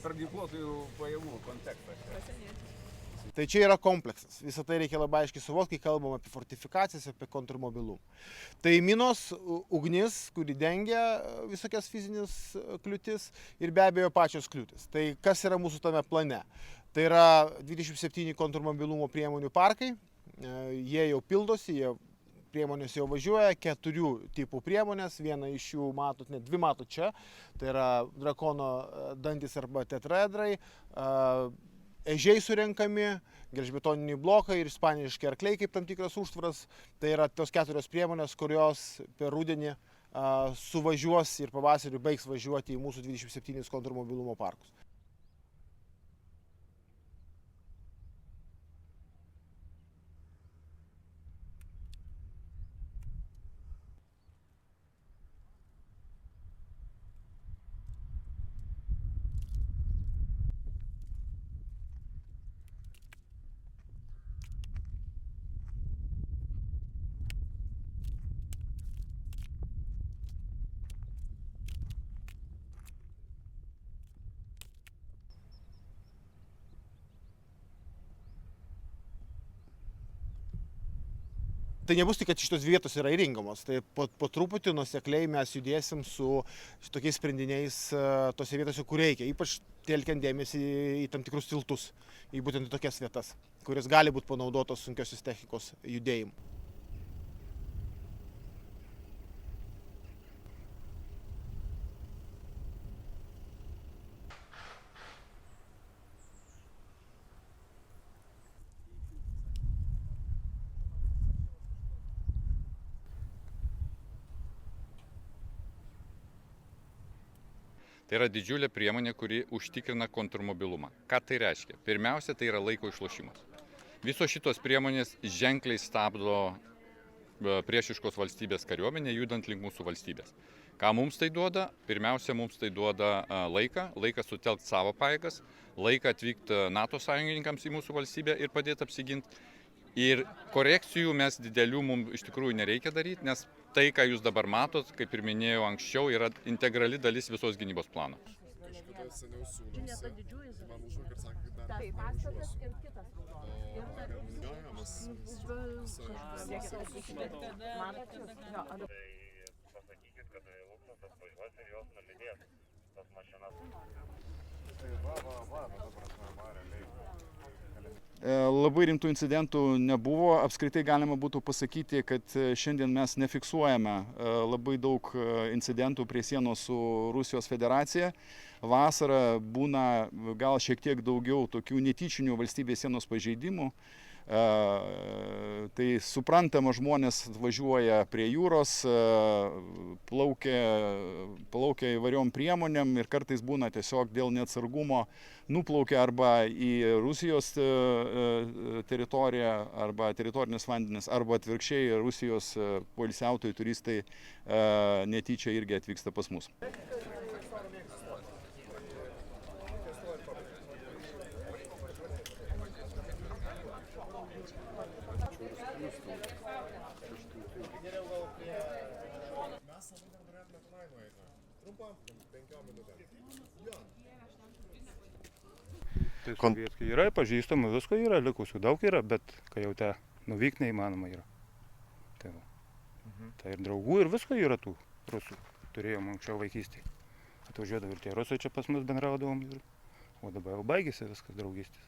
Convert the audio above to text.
Per ginkluotųjų pajėgų kontekstą. Tai čia yra kompleksas. Visą tai reikia labai aiškiai suvokti, kai kalbam apie fortifikacijas, apie kontrmobilumą. Tai minos, ugnis, kuri dengia visokias fizinės kliūtis ir be abejo pačios kliūtis. Tai kas yra mūsų tame plane? Tai yra 27 kontrmobilumo priemonių parkai. Jie jau pildosi, priemonės jau važiuoja, 4 tipų priemonės, vieną iš jų matot, net 2 matot čia, tai yra drakono dantis arba tetraedrai, ežiai surenkami, gelžbetoniniai blokai ir ispaniški arkliai kaip tam tikras užtvaras, tai yra tos 4 priemonės, kurios per rudenį suvažiuos ir pavasarį baigs važiuoti į mūsų 27 kontrmobilumo parkus. Tai nebus tik, kad šitos vietos yra įrengamos, tai po truputį nuosekliai mes judėsim su tokiais sprendiniais tose vietose, kur reikia, ypač telkiant dėmesį į tam tikrus tiltus, į būtent tokias vietas, kuris gali būti panaudotos sunkiosios technikos judėjimui. Tai yra didžiulė priemonė, kuri užtikrina kontrmobilumą. Ką tai reiškia? Pirmiausia, tai yra laiko išlošimas. Visos šitos priemonės ženkliai stabdo priešiškos valstybės kariuomenę, judant link mūsų valstybės. Ką mums tai duoda? Pirmiausia, mums tai duoda laiką sutelkti savo pajėgas, laiką atvykti NATO sąjungininkams į mūsų valstybę ir padėti apsiginti. Ir korekcijų mes didelių mums iš tikrųjų nereikia daryti, nes tai, ką jūs dabar matot, kaip ir minėjau anksčiau, yra integrali dalis visos gynybos plano. Kažkada seniau siūliausi, man užvakar sakė, kad dar nevažiuosiu. Tai pasakykit, kad Luksas atvažiuos ir jos nulydės tas mašinas. Tai va, dabar realiai. Labai rimtų incidentų nebuvo. Apskritai galima būtų pasakyti, kad šiandien mes nefiksuojame labai daug incidentų prie sienos su Rusijos federacija. Vasarą būna gal šiek tiek daugiau tokių netyčinių valstybės sienos pažeidimų. Tai suprantama, žmonės važiuoja prie jūros, plaukia įvairiom priemonėm ir kartais būna tiesiog dėl neatsargumo nuplaukia arba į Rusijos teritoriją arba teritorinius vandenis, arba atvirkščiai Rusijos poilsiautojai, turistai netyčia irgi atvyksta pas mus. Mes savo dar norėtume tenai nueiti. Trumpam, 5 minutėm. Jo. Tai sovietkai yra, pažįstamų, visko yra, likusių daug yra, bet kai jau te nuvykti neįmanoma yra. Tai, tai ir draugų ir visko yra tų rusų. Turėjom anksčiau vaikystėje. Atvažiuodavo ir tie rusai čia pas mus bendraudavom. O dabar jau baigėsi viskas draugystės.